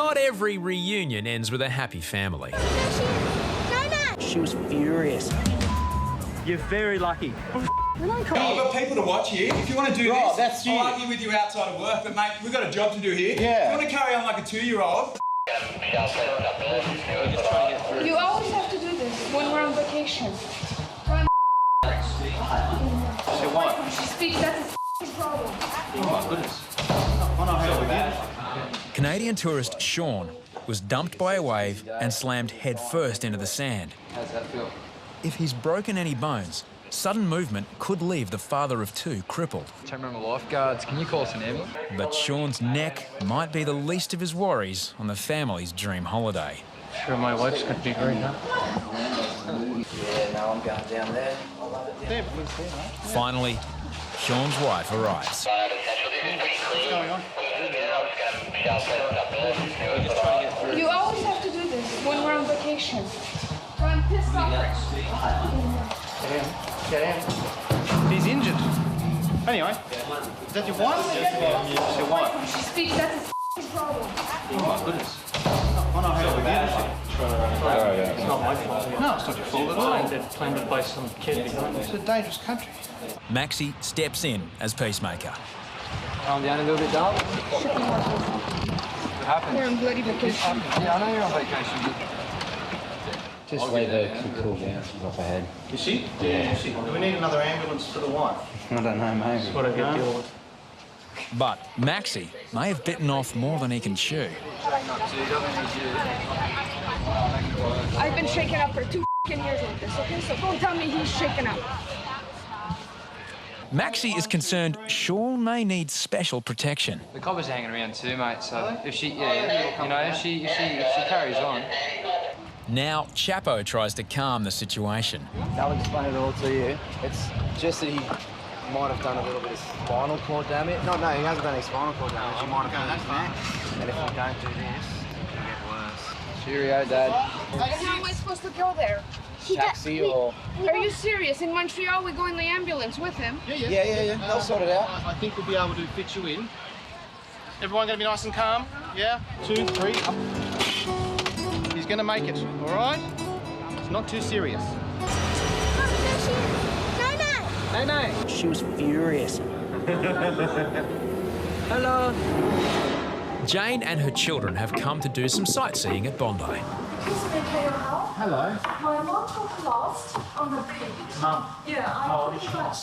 not every reunion ends with a happy family. She was furious. You're very lucky. I've got people to watch here. If you want to do this, that's I'll argue with you outside of work, but mate, we've got a job to do here. Yeah. If you want to carry on like a 2-year-old... You always have to do this when we're on vacation. So what? When she speaks, that's a problem. Oh my goodness. I know how we did it. Canadian tourist Sean was dumped by a wave and slammed headfirst into the sand. How's that feel? If he's broken any bones, sudden movement could leave the father of two crippled. Don't remember Lifeguards. Can you call us an ambulance? But Sean's neck might be the least of his worries on the family's dream holiday. Sure, my wife's going to be very happy. Yeah, no, I'm going down there. Finally, Sean's wife arrives. What's going on? You always have to do this when we're on vacation. I'm pissed off. Get in. He's injured. Anyway, is that your wife? It's your wife. When she speaks, that's a problem. Oh my goodness. I know how we did it. It's not my fault. No, it's not your fault at all. Planned it by some kid behind It's me. a dangerous country. Maxi steps in as peacemaker. Calm down a little bit, darling. What happened? We're on bloody vacation. Yeah, I know you're on vacation. Just leave her to cool down. She's off ahead. Is she? Yeah. Do we need another ambulance for the wife? I don't know, maybe. That's what I get to deal with. But Maxi may have bitten off more than he can chew. I've been shaken up for 2 years like this, okay? So don't tell me he's shaken up. Maxi is concerned Sean may need special protection. The copper's hanging around too, mate. So if she, if she carries on. Now Chapo tries to calm the situation. I'll explain it all to you. It's just that he might have done a little bit of spinal cord damage. No, he hasn't done any spinal cord damage. He might have done his neck. And if we don't do this, it'll get worse. Cheerio, Dad. How am I supposed to go there? Taxi or... Are you serious? In Montreal, we go in the ambulance with him. Yeah. They'll sort it out. I think we'll be able to fit you in. Everyone going to be nice and calm? Yeah? 2, 3, up. He's going to make it, all right? It's not too serious. No. She was furious. Hello. Jane and her children have come to do some sightseeing at Bondi. Hello. My mom got lost on the beach. Mum. Yeah, I think that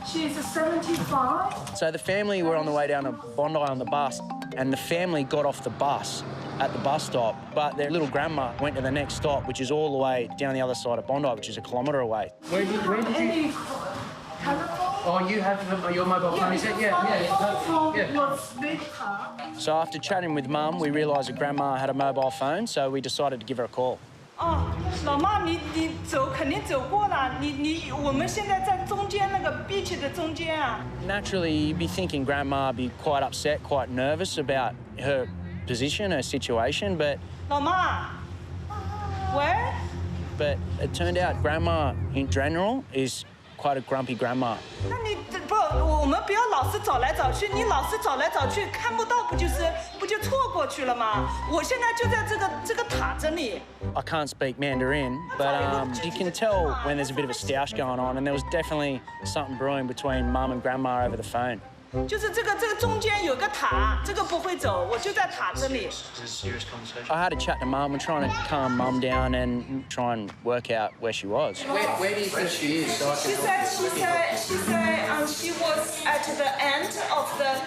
she's 75. So the family were on the way down to Bondi on the bus, and the family got off the bus at the bus stop, but their little grandma went to the next stop, which is all the way down the other side of Bondi, which is a kilometre away. Where did you... Oh, you have your mobile phone, is it? Yeah. Was with her. So after chatting with Mum, we realised that Grandma had a mobile phone, so we decided to give her a call. 哦，老妈，你走肯定走过了，我们现在在中间那个 beach 的中间啊。 Naturally, you'd be thinking Grandma'd be quite upset, quite nervous about her position, her situation, but... 老妈，喂。 But it turned out Grandma, in general, is quite a grumpy grandma. 那你不，我们不要老是找来找去，你老是找来找去，看不到不就错过去了吗？我现在就在这个塔这里。 I can't speak Mandarin, but you can tell when there's a bit of a stoush going on, and there was definitely something brewing between Mum and Grandma over the phone. 就是这个中间有个塔，这个不会走，我就在塔这里。 I had a chat to Mum and trying to calm Mum down and try and work out where she was. Where do you think she is? She said she was at the end of the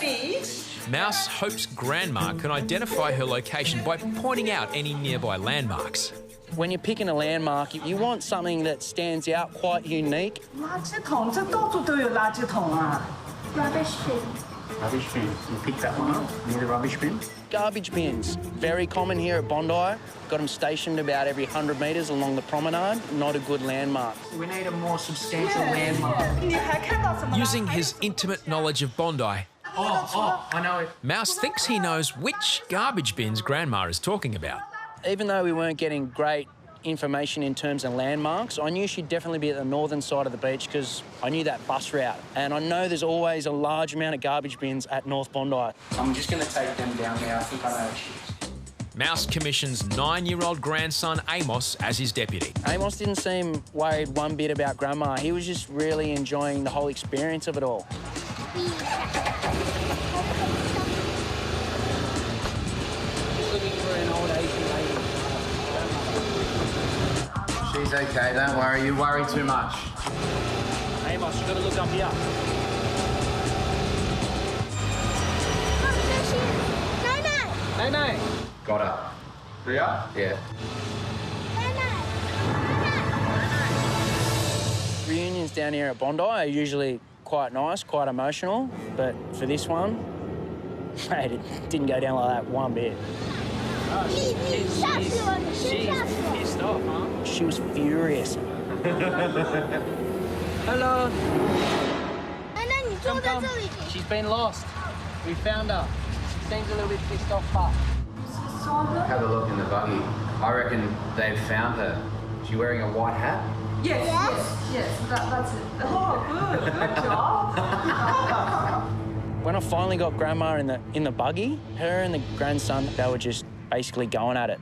beach. Mouse hopes Grandma can identify her location by pointing out any nearby landmarks. When you're picking a landmark, you want something that stands out, quite unique. 垃圾桶，这到处都有垃圾桶啊。 Rubbish bin. Rubbish bin. You pick that one up near the rubbish bin. Garbage bins, very common here at Bondi. Got them stationed about every 100 metres along the promenade. Not a good landmark. We need a more substantial landmark. 你还看到什么？ Using his intimate knowledge of Bondi, Oh, I know it. Mouse thinks he knows which garbage bins Grandma is talking about. Even though we weren't getting great information in terms of landmarks. I knew she'd definitely be at the northern side of the beach because I knew that bus route. And I know there's always a large amount of garbage bins at North Bondi. I'm just going to take them down there. I think I know she is. Mouse commissions 9-year-old grandson Amos as his deputy. Amos didn't seem worried one bit about Grandma. He was just really enjoying the whole experience of it all. She's okay, don't worry. You worry too much. Amos, you've got to look up here. No. Got her. Yeah? Yeah. Reunions down here at Bondi are usually quite nice, quite emotional, but for this one, mate, it didn't go down like that one bit. She's pissed off, huh? She was furious. Hello. Come. She's been lost. We found her. She seems a little bit pissed off, but... Have a look in the buggy. I reckon they've found her. She wearing a white hat? Yes, that's it. Oh, good job. When I finally got Grandma in the buggy, her and the grandson, they were just basically going at it.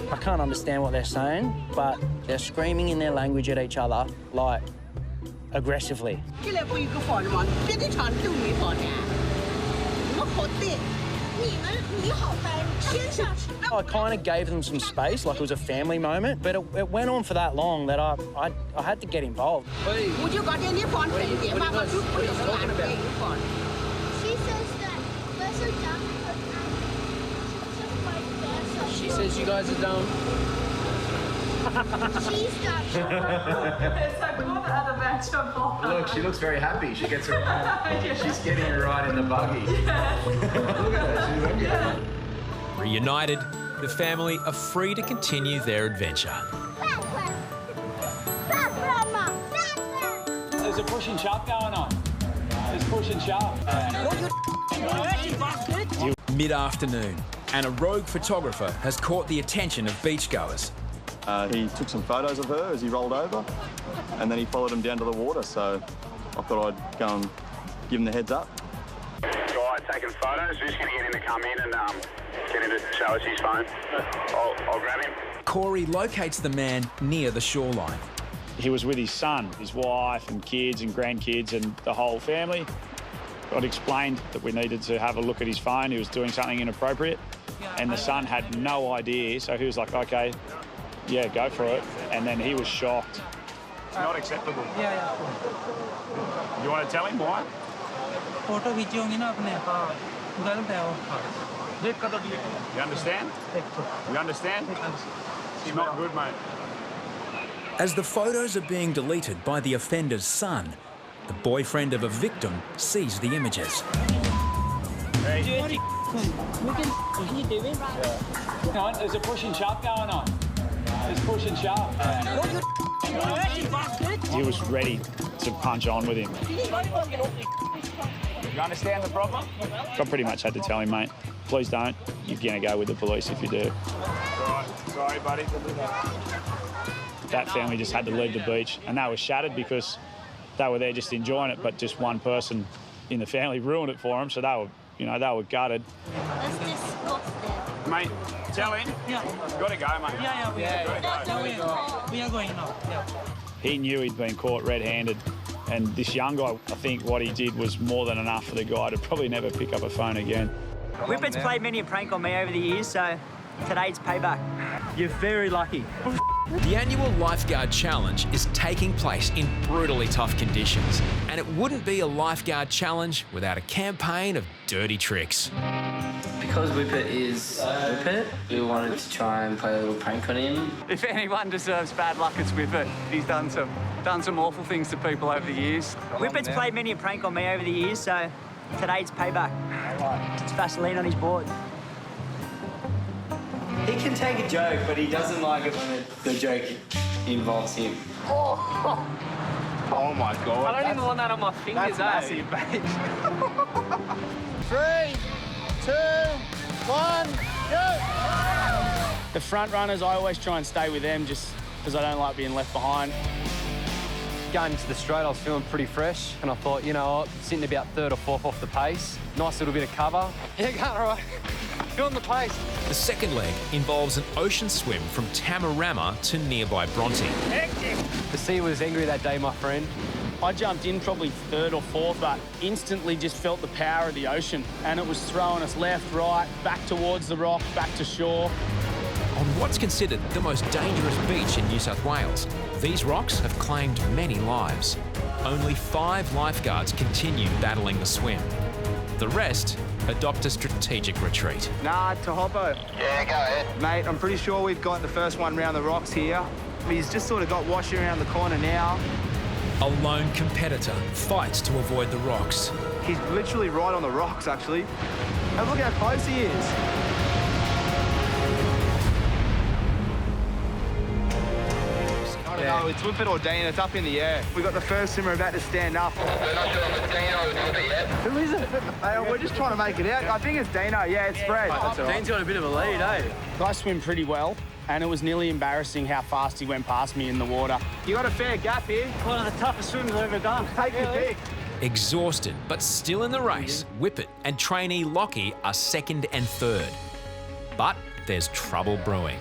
I can't understand what they're saying, but they're screaming in their language at each other, like, aggressively. I kind of gave them some space, like it was a family moment, but it went on for that long that I had to get involved. She says that She says you guys are dumb. she's done. Look, she looks very happy. She gets her She's getting her right in the buggy. Look at her. Reunited, the family are free to continue their adventure. There's a push and shove going on. There's push and shove. Mid-afternoon, and a rogue photographer has caught the attention of beachgoers. He took some photos of her as he rolled over, and then he followed him down to the water, so I thought I'd go and give him the heads up. Guy taking photos, we're just going to get him to come in and get him to show us his phone. I'll grab him. Corey locates the man near the shoreline. He was with his son, his wife and kids and grandkids and the whole family. I'd explained that we needed to have a look at his phone. He was doing something inappropriate, and the son had no idea, so he was like, OK, yeah, go for it. And then he was shocked. It's not acceptable. Yeah. You want to tell him why? You understand? You understand? It's not good, mate. As the photos are being deleted by the offender's son, the boyfriend of a victim sees the images. Hey. Hang on, there's a push and shove going on. There's push and shove. He was ready to punch on with him. You understand the problem? I pretty much had to tell him, mate, please don't. You're going to go with the police if you do. Right. Sorry, buddy. That family just had to leave the beach, and they were shattered because they were there just enjoying it, but just one person in the family ruined it for them, so they were, they were gutted. That's disgusting. Mate, tell him. Yeah. Got to go, mate. We are going now. Yeah. He knew he'd been caught red-handed, and this young guy, I think what he did was more than enough for the guy to probably never pick up a phone again. Whippet's played many a prank on me over the years, so today's payback. You're very lucky. The annual Lifeguard Challenge is taking place in brutally tough conditions, and it wouldn't be a Lifeguard Challenge without a campaign of dirty tricks. Because Whippet is Whippet, we wanted to try and play a little prank on him. If anyone deserves bad luck, it's Whippet. He's done some awful things to people over the years. Whippet's played many a prank on me over the years, so today's payback. It's Vaseline on his board. He can take a joke, but he doesn't like it when the joke involves him. Oh, Oh my God. I don't even want that on my fingers, That's eh? massive, mate. 3, 2, 1, go! The front runners, I always try and stay with them just because I don't like being left behind. Going into the straight, I was feeling pretty fresh, and I thought, you know what, sitting about 3rd or 4th off the pace, nice little bit of cover. Yeah, going all right. Feeling the pace. The second leg involves an ocean swim from Tamarama to nearby Bronte. The sea was angry that day, my friend. I jumped in probably 3rd or 4th, but instantly just felt the power of the ocean, and it was throwing us left, right, back towards the rock, back to shore. On what's considered the most dangerous beach in New South Wales, these rocks have claimed many lives. Only 5 lifeguards continue battling the swim. The rest adopt a strategic retreat. Nah, to Hoppo. Yeah, go ahead. Mate, I'm pretty sure we've got the first one round the rocks here. He's just sort of got washing around the corner now. A lone competitor fights to avoid the rocks. He's literally right on the rocks, actually. And look how close he is. No, it's Whippet or Deano. It's up in the air. We've got the first swimmer about to stand up. We're not sure if it's Deano or Whippet yet. Who is it? Hey, we're just trying to make it out. I think it's Deano. Yeah, it's Fred. Dean's got a bit of a lead, eh? I swim pretty well, and it was nearly embarrassing how fast he went past me in the water. You got a fair gap here. One of the toughest swims I've ever done. Take your pick. Exhausted, but still in the race, Whippet and trainee Lockie are 2nd and 3rd. But there's trouble brewing.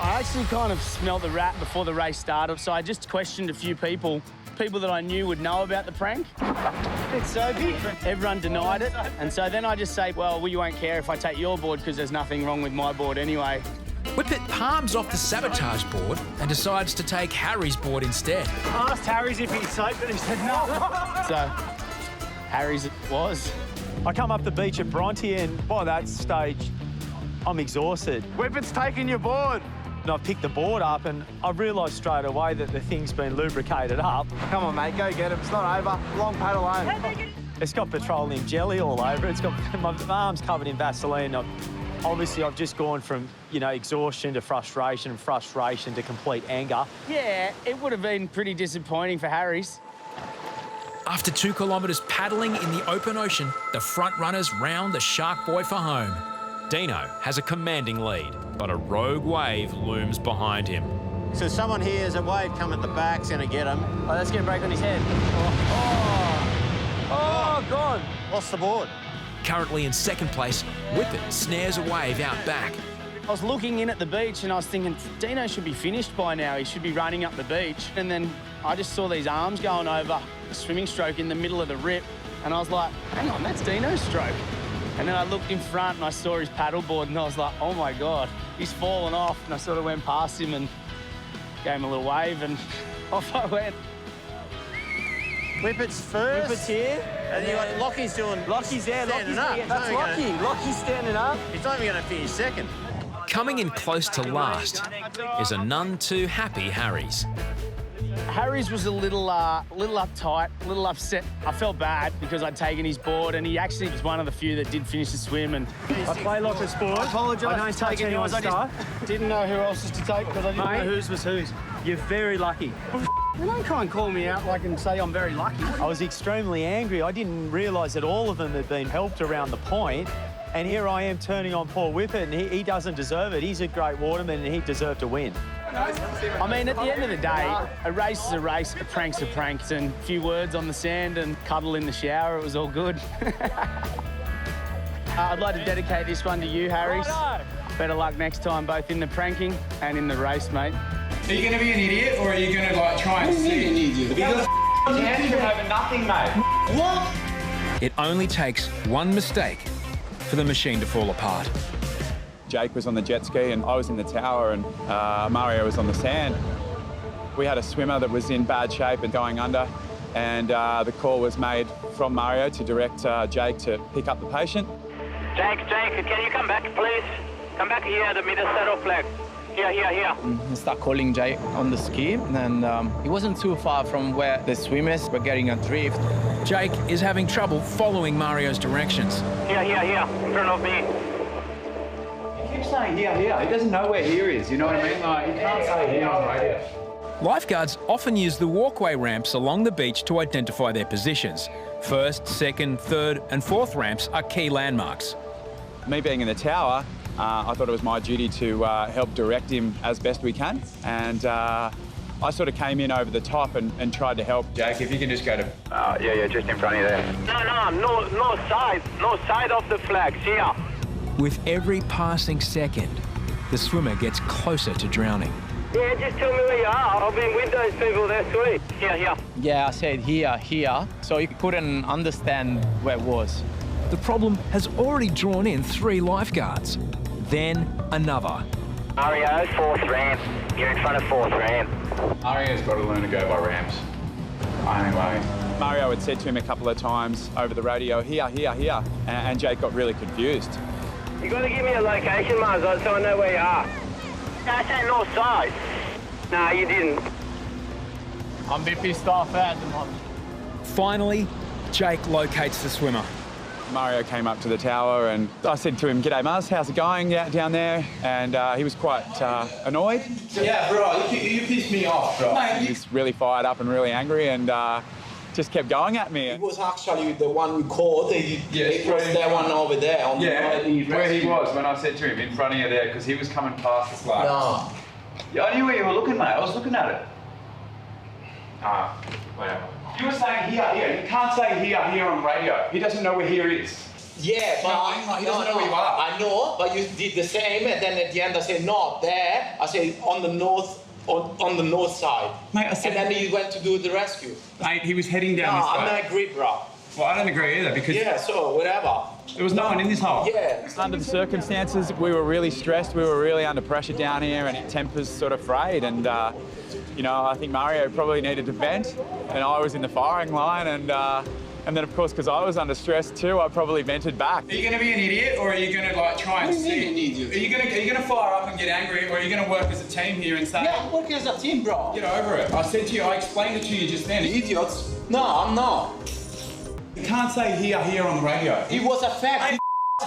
I actually kind of smelled the rat before the race started, so I just questioned a few people that I knew would know about the prank. It's soapy. Everyone denied it, and so then I just say, well, you won't care if I take your board because there's nothing wrong with my board anyway. Whippet palms off the sabotage board and decides to take Harry's board instead. I asked Harry's if he'd soap, but he said no. So, Harry's it was. I come up the beach at Bronte, and by that stage, I'm exhausted. Whippet's taking your board. And I picked the board up, and I realised straight away that the thing's been lubricated up. Come on, mate, go get him. It's not over. Long paddle home. It's got petroleum jelly all over it. It's got my arms covered in Vaseline. Obviously, I've just gone from, you know, exhaustion to frustration and frustration to complete anger. Yeah, it would have been pretty disappointing for Harry's. After 2 kilometres paddling in the open ocean, the front runners round the Shark Boy for home. Deano has a commanding lead, but a rogue wave looms behind him. So someone here, there's a wave coming at the back, it's going to get him. Oh, that's going to break on his head. Oh, God. Lost the board. Currently in 2nd place, Whippet snares a wave out back. I was looking in at the beach and I was thinking, Deano should be finished by now. He should be running up the beach. And then I just saw these arms going over a swimming stroke in the middle of the rip. And I was like, hang on, that's Deano's stroke. And then I looked in front and I saw his paddleboard and I was like, oh my God, he's fallen off. And I sort of went past him and gave him a little wave and off I went. Whippet's first. Whippet's here. And you got Lockie's doing. Lockie's there. Standing up. That's Lockie. Lockie's standing up. He's not even going to finish 2nd. Coming in close to last is a none too happy Harry's. Harry's was a little uptight, a little upset. I felt bad because I'd taken his board, and he actually was one of the few that did finish the swim. And I play like a sport. I apologise. I don't take anyone's stuff. I didn't know who else's to take because I didn't know whose was whose. You're very lucky. You don't try and call me out like and say I'm very lucky. I was extremely angry. I didn't realise that all of them had been helped around the point. And here I am turning on poor Whippet, and he doesn't deserve it. He's a great waterman, and he deserved to win. I mean, at the end of the day, a race is a race, a prank's a prank, and a few words on the sand and cuddle in the shower, it was all good. I'd like to dedicate this one to you, Harries. Better luck next time, both in the pranking and in the race, mate. Are you going to be an idiot, or are you going to like try and see an idiot? You got a tantrum over nothing, mate. What? It only takes one mistake for the machine to fall apart. Jake was on the jet ski and I was in the tower, and Mario was on the sand. We had a swimmer that was in bad shape and going under, and the call was made from Mario to direct Jake to pick up the patient. Jake, can you come back, please? Come back here, the middle saddle flag. Here. I start calling Jake on the ski, and he wasn't too far from where the swimmers were getting adrift. Jake is having trouble following Mario's directions. Here, in front of me. He keeps saying here. He doesn't know where here is, you know what I mean? Like, you can't say here on radio. Lifeguards often use the walkway ramps along the beach to identify their positions. First, second, third and fourth ramps are key landmarks. Me being in the tower, I thought it was my duty to help direct him as best we can. And I sort of came in over the top and tried to help. Jake, if you can just go to... yeah, just in front of you there. No side of the flags, here. With every passing second, the swimmer gets closer to drowning. Yeah, just tell me where you are. I've been with those people, they're sweet. Here. Yeah, I said here. So he couldn't understand where it was. The problem has already drawn in 3 lifeguards. Then another. Mario, fourth ramp. You're in front of fourth ramp. Mario's got to learn to go by ramps. Anyway, Mario had said to him a couple of times over the radio, here, and Jake got really confused. You got to give me a location, Mars, so I know where you are. I said north side. No, you didn't. I'm a bit pissed off at the moment. Finally, Jake locates the swimmer. Mario came up to the tower and I said to him, "G'day, Muzz, how's it going down there?" And he was quite annoyed. Yeah, bro, you pissed me off, bro. He was really fired up and really angry and just kept going at me. It was actually the one we called. It was that one over there. On the where he was when I said to him, in front of you there, because he was coming past the slide. No. Yeah, I knew where you were looking, mate. I was looking at it. Whatever. You were saying here. You can't say here on radio. He doesn't know where here is. Yeah, but he doesn't know where you are. I know, but you did the same, and then at the end I said not there. I said on the north. On the north side. Mate, I said, and then he went to do the rescue. Mate, he was heading down this way. I'm not agree, bro. Well, I don't agree either because... Yeah, so whatever. There was no one in this hole. Yeah. Under the circumstances, we were really stressed. We were really under pressure down here and tempers sort of frayed. And, you know, I think Mario probably needed to vent and I was in the firing line and then, of course, because I was under stress too, I probably vented back. Are you going to be an idiot, or are you going to like try and sit? Are you going to fire up and get angry, or are you going to work as a team here and say? Yeah, work as a team, bro. Get over it. I said to you, I explained it to you just then. Idiots. No, I'm not. You can't say here on the radio. It was a fact.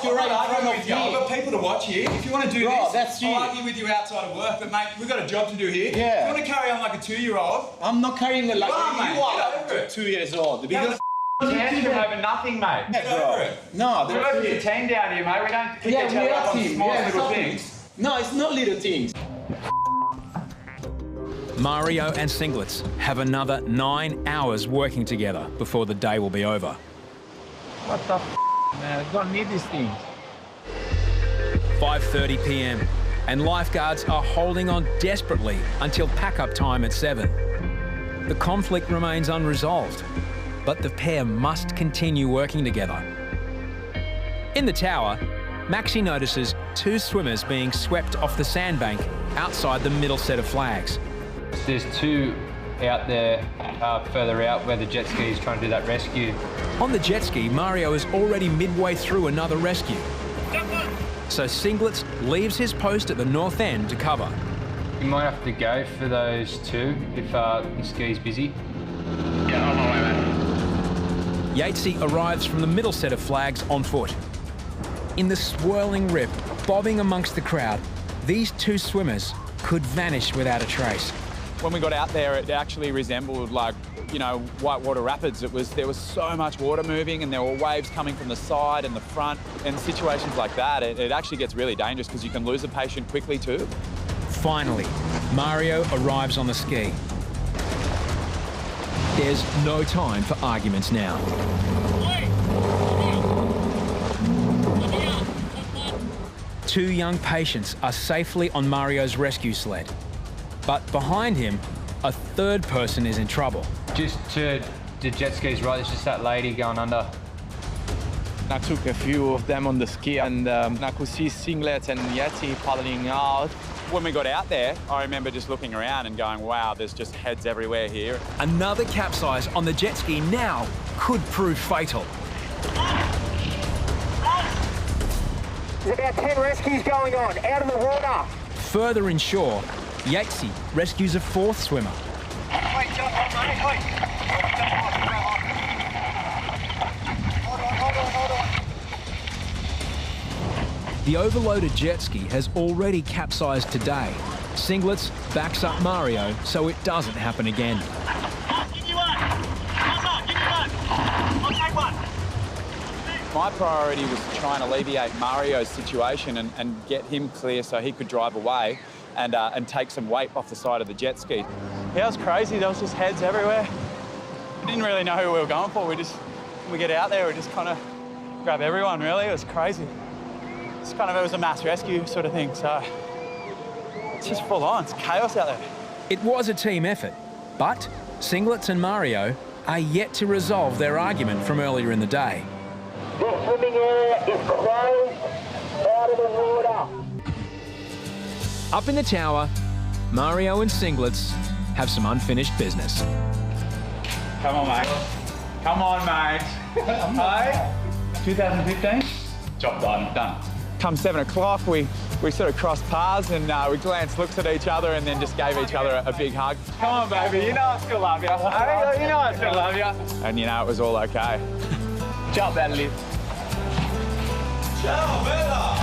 You're right in front of me. I've got people to watch here. If you want to do this, I'll argue with you outside of work. But mate, we've got a job to do here. Yeah. If you want to carry on like a 2-year-old. I'm not carrying it like you are 2 years old. Because tantrum over nothing, mate. Get over it. No, we're a team down here, mate. We don't pick each other up on small little things. No, it's not little things. Mario and Singlets have another 9 hours working together before the day will be over. What the man? I don't need these things. 5:30 p.m. and lifeguards are holding on desperately until pack-up time at 7. The conflict remains unresolved, but the pair must continue working together. In the tower, Maxi notices 2 swimmers being swept off the sandbank outside the middle set of flags. There's 2 out there, further out, where the jet ski is trying to do that rescue. On the jet ski, Mario is already midway through another rescue. So Singlets leaves his post at the north end to cover. You might have to go for those 2 if the ski's busy. Yeah, on my way, mate. Yatesy arrives from the middle set of flags on foot. In the swirling rip, bobbing amongst the crowd, these 2 swimmers could vanish without a trace. When we got out there, it actually resembled like, you know, whitewater rapids. There was so much water moving and there were waves coming from the side and the front. And situations like that, it actually gets really dangerous because you can lose a patient quickly too. Finally, Mario arrives on the ski. There's no time for arguments now. 2 young patients are safely on Mario's rescue sled. But behind him, a 3rd person is in trouble. Just to the jet skis right, there's just that lady going under. I took a few of them on the ski and I could see Singlet and Yeti paddling out. When we got out there, I remember just looking around and going, wow, there's just heads everywhere here. Another capsize on the jet ski now could prove fatal. There's about 10 rescues going on, out of the water. Further inshore, Yatesy rescues a 4th swimmer. Wait, jump on, mate, wait. Hold on. The overloaded jet ski has already capsized today, Singlets backs up Mario so it doesn't happen again. My priority was to try and alleviate Mario's situation and get him clear so he could drive away and take some weight off the side of the jet ski. Yeah, it was crazy. There was just heads everywhere. We didn't really know who we were going for. When we get out there, we just kind of grab everyone, really. It was crazy. It was a mass rescue sort of thing, so it's just full on. It's chaos out there. It was a team effort, but Singlets and Mario are yet to resolve their argument from earlier in the day. The swimming area is closed, out of the water. Up in the tower, Mario and Singlets have some unfinished business. Come on, mate. Come on, mate. Hi. 2015? Job done. Come 7 o'clock, we sort of crossed paths and we glanced looks at each other and then just gave each other a big hug. Come on, baby, you know I still love you. Hey, you know I still love you. And you know, it was all okay. Ciao, belli. Ciao, bella.